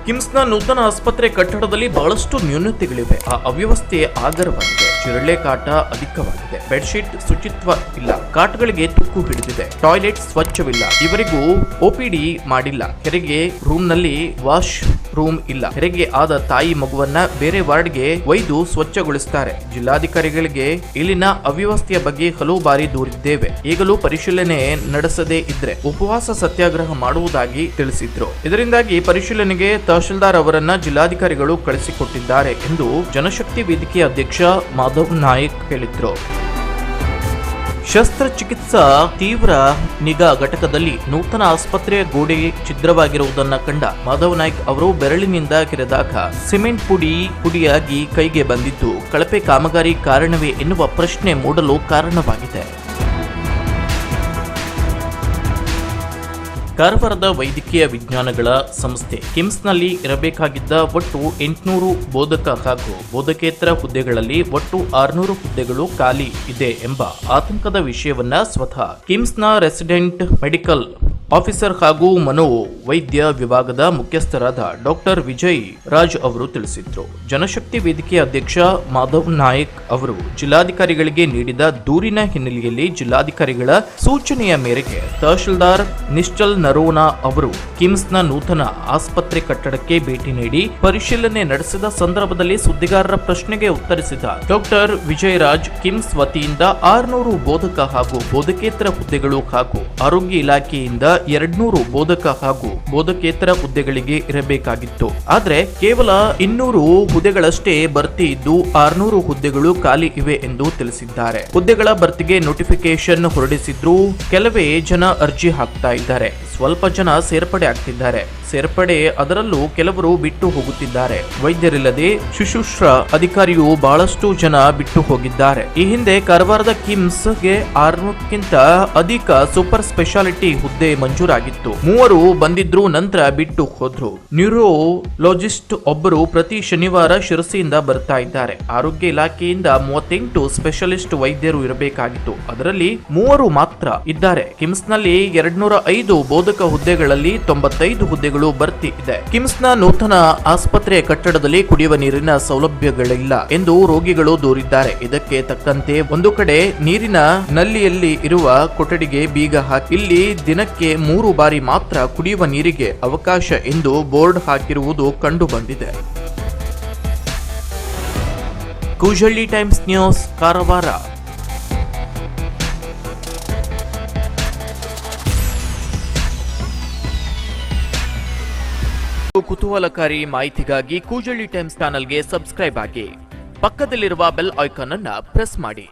ಕಿಮ್ಸ್ನ ನೂತನ ಆಸ್ಪತ್ರೆ ಕಟ್ಟಡದಲ್ಲಿ ಬಹಳಷ್ಟು ನ್ಯೂನತೆಗಳಿವೆ. ಆ ಅವ್ಯವಸ್ಥೆ ಆಗರವಾಗಿದೆ. ಜಿರಳೆ ಕಾಟ ಅಧಿಕವಾಗಿದೆ. ಬೆಡ್ಶೀಟ್ ಶುಚಿತ್ವ ಇಲ್ಲ. ಕಾಟ್ಗಳಿಗೆ ತುಕ್ಕು ಹಿಡಿದಿದೆ. ಟಾಯ್ಲೆಟ್ ಸ್ವಚ್ಛವಿಲ್ಲ. ಇವರಿಗೂ OPD ಮಾಡಿಲ್ಲ. ಹೆರಿಗೆ ರೂಮ್ನಲ್ಲಿ ವಾಶ್ ರೂಮ್ ಇಲ್ಲ. ಹೆರಿಗೆ ಆದ ತಾಯಿ ಮಗುವನ್ನ ಬೇರೆ ವಾರ್ಡ್ಗೆ ಒಯ್ದು ಸ್ವಚ್ಛಗೊಳಿಸುತ್ತಾರೆ. ಜಿಲ್ಲಾಧಿಕಾರಿಗಳಿಗೆ ಇಲ್ಲಿನ ಅವ್ಯವಸ್ಥೆಯ ಬಗ್ಗೆ ಹಲವು ಬಾರಿ ದೂರಿದ್ದೇವೆ. ಈಗಲೂ ಪರಿಶೀಲನೆ ನಡೆಸದೇ ಇದ್ರೆ ಉಪವಾಸ ಸತ್ಯಾಗ್ರಹ ಮಾಡುವುದಾಗಿ ತಿಳಿಸಿದ್ರು. ಇದರಿಂದಾಗಿ ಪರಿಶೀಲನೆಗೆ ತಹಶೀಲ್ದಾರ್ ಅವರನ್ನ ಜಿಲ್ಲಾಧಿಕಾರಿಗಳು ಕಳಿಸಿಕೊಟ್ಟಿದ್ದಾರೆ ಎಂದು ಜನಶಕ್ತಿ ವೇದಿಕೆಯ ಅಧ್ಯಕ್ಷ ಮಾಧವ್ ನಾಯಕ್ ಹೇಳಿದ್ರು. ಶಸ್ತ್ರಚಿಕಿತ್ಸಾ ತೀವ್ರ ನಿಗಾ ಘಟಕದಲ್ಲಿ ನೂತನ ಆಸ್ಪತ್ರೆಯ ಗೋಡೆ ಛಿದ್ರವಾಗಿರುವುದನ್ನು ಕಂಡ ಮಾಧವ್ ನಾಯ್ಕ್ ಅವರು ಬೆರಳಿನಿಂದ ಕೆರೆದಾಗ ಸಿಮೆಂಟ್ ಪುಡಿಯಾಗಿ ಕೈಗೆ ಬಂದಿದ್ದು ಕಳಪೆ ಕಾಮಗಾರಿ ಕಾರಣವೇ ಎನ್ನುವ ಪ್ರಶ್ನೆ ಮೂಡಲು ಕಾರಣವಾಗಿದೆ. ಕಾರವಾರದ ವೈದ್ಯಕೀಯ ವಿಜ್ಞಾನಗಳ ಸಂಸ್ಥೆ ಕಿಮ್ಸ್ನಲ್ಲಿ ಇರಬೇಕಾಗಿದ್ದ ಒಟ್ಟು 800 ಬೋಧಕ ಹಾಗೂ ಬೋಧಕೇತರ ಹುದ್ದೆಗಳಲ್ಲಿ ಒಟ್ಟು 600 ಹುದ್ದೆಗಳು ಖಾಲಿ ಇದೆ ಎಂಬ ಆತಂಕದ ವಿಷಯವನ್ನ ಸ್ವತಃ ಕಿಮ್ಸ್ನ ರೆಸಿಡೆಂಟ್ ಮೆಡಿಕಲ್ ಆಫೀಸರ್ ಹಾಗೂ ಮನೋವೈದ್ಯ ವಿಭಾಗದ ಮುಖ್ಯಸ್ಥರಾದ ಡಾಕ್ಟರ್ ವಿಜಯ್ ರಾಜ್ ಅವರು ತಿಳಿಸಿದ್ರು. ಜನಶಕ್ತಿ ವೇದಿಕೆಯ ಅಧ್ಯಕ್ಷ ಮಾಧವ್ ನಾಯಕ್ ಅವರು ಜಿಲ್ಲಾಧಿಕಾರಿಗಳಿಗೆ ನೀಡಿದ ದೂರಿನ ಹಿನ್ನೆಲೆಯಲ್ಲಿ ಜಿಲ್ಲಾಧಿಕಾರಿಗಳ ಸೂಚನೆಯ ಮೇರೆಗೆ ತಹಶೀಲ್ದಾರ್ ನಿಶ್ಚಲ್ ನರೋನಾ ಅವರು ಕಿಮ್ಸ್ನ ನೂತನ ಆಸ್ಪತ್ರೆ ಕಟ್ಟಡಕ್ಕೆ ಭೇಟಿ ನೀಡಿ ಪರಿಶೀಲನೆ ನಡೆಸಿದ ಸಂದರ್ಭದಲ್ಲಿ ಸುದ್ದಿಗಾರರ ಪ್ರಶ್ನೆಗೆ ಉತ್ತರಿಸಿದ ಡಾಕ್ಟರ್ ವಿಜಯ್ ರಾಜ್, ಕಿಮ್ಸ್ ವತಿಯಿಂದ 600 ಬೋಧಕ ಹಾಗೂ ಬೋಧಕೇತರ ಹುದ್ದೆಗಳು ಹಾಗೂ ಆರೋಗ್ಯ ಇಲಾಖೆಯಿಂದ 200 ಬೋಧಕ ಹಾಗೂ ಬೋಧಕೇತರ ಹುದ್ದೆಗಳಿಗೆ ಇರಬೇಕಾಗಿತ್ತು. ಆದ್ರೆ ಕೇವಲ 200 ಹುದ್ದೆಗಳಷ್ಟೇ ಭರ್ತಿ ಇದ್ದು 600 ಹುದ್ದೆಗಳು ಖಾಲಿ ಇವೆ ಎಂದು ತಿಳಿಸಿದ್ದಾರೆ. ಹುದ್ದೆಗಳ ಭರ್ತಿಗೆ ನೋಟಿಫಿಕೇಶನ್ ಹೊರಡಿಸಿದ್ರು. ಕೆಲವೇ ಜನ ಅರ್ಜಿ ಹಾಕ್ತಾ ಇದ್ದಾರೆ. ಸ್ವಲ್ಪ ಜನ ಸೇರ್ಪಡೆ ಆಗ್ತಿದ್ದಾರೆ. ಸೇರ್ಪಡೆ ಅದರಲ್ಲೂ ಕೆಲವರು ಬಿಟ್ಟು ಹೋಗುತ್ತಿದ್ದಾರೆ. ವೈದ್ಯರಿಲ್ಲದೆ ಶುಶ್ರೂಷಾ ಅಧಿಕಾರಿಯು ಬಹಳಷ್ಟು ಜನ ಬಿಟ್ಟು ಹೋಗಿದ್ದಾರೆ. ಈ ಹಿಂದೆ ಕಾರವಾರದ ಕಿಮ್ಸ್ಗೆ 600ಕ್ಕಿಂತ ಅಧಿಕ ಸೂಪರ್ ಸ್ಪೆಷಾಲಿಟಿ ಹುದ್ದೆ ಮಂಜೂರಾಗಿತ್ತು. 3 ಬಂದಿದ್ರು, ನಂತರ ಬಿಟ್ಟು ಹೋದ್ರು. ನ್ಯೂರೋಲಜಿಸ್ಟ್ ಒಬ್ಬರು ಪ್ರತಿ ಶನಿವಾರ ಶಿರಸಿಯಿಂದ ಬರ್ತಾ ಇದ್ದಾರೆ. ಆರೋಗ್ಯ ಇಲಾಖೆಯಿಂದ 38 ಸ್ಪೆಷಲಿಸ್ಟ್ ವೈದ್ಯರು ಇರಬೇಕಾಗಿತ್ತು. ಅದರಲ್ಲಿ 3 ಮಾತ್ರ ಇದ್ದಾರೆ. ಕಿಮ್ಸ್ನಲ್ಲಿ 205 ಬೋಧಕ ಹುದ್ದೆಗಳಲ್ಲಿ 95 ಹುದ್ದೆಗಳು ಭರ್ತಿ ಇದೆ. ಕಿಮ್ಸ್ನ ನೂತನ ಆಸ್ಪತ್ರೆಯ ಕಟ್ಟಡದಲ್ಲಿ ಕುಡಿಯುವ ನೀರಿನ ಸೌಲಭ್ಯಗಳಿಲ್ಲ ಎಂದು ರೋಗಿಗಳು ದೂರಿದ್ದಾರೆ. ಇದಕ್ಕೆ ತಕ್ಕಂತೆ ಒಂದು ಕಡೆ ನೀರಿನ ನಲ್ಲಿಯಲ್ಲಿ ಇರುವ ಕೊಠಡಿಗೆ ಬೀಗ ಹಾಕಿ ಇಲ್ಲಿ ದಿನಕ್ಕೆ 3 ಬಾರಿ ಮಾತ್ರ ಕುಡಿಯುವ ನೀರಿಗೆ ಅವಕಾಶ ಎಂದು ಬೋರ್ಡ್ ಹಾಕಿರುವುದು ಕಂಡು ಬಂದಿದೆ. Koojalli times news, Karwar. ಕುತೂಹಲಕಾರಿ ಮಾಹಿತಿಗಾಗಿ ಕೂಜಳ್ಳಿ ಟೈಮ್ಸ್ ಚಾನೆಲ್ಗೆ ಸಬ್ಸ್ಕ್ರೈಬ್ ಆಗಿ. ಪಕ್ಕದಲ್ಲಿರುವ ಬೆಲ್ ಐಕಾನ್ ಅನ್ನು ಪ್ರೆಸ್ ಮಾಡಿ.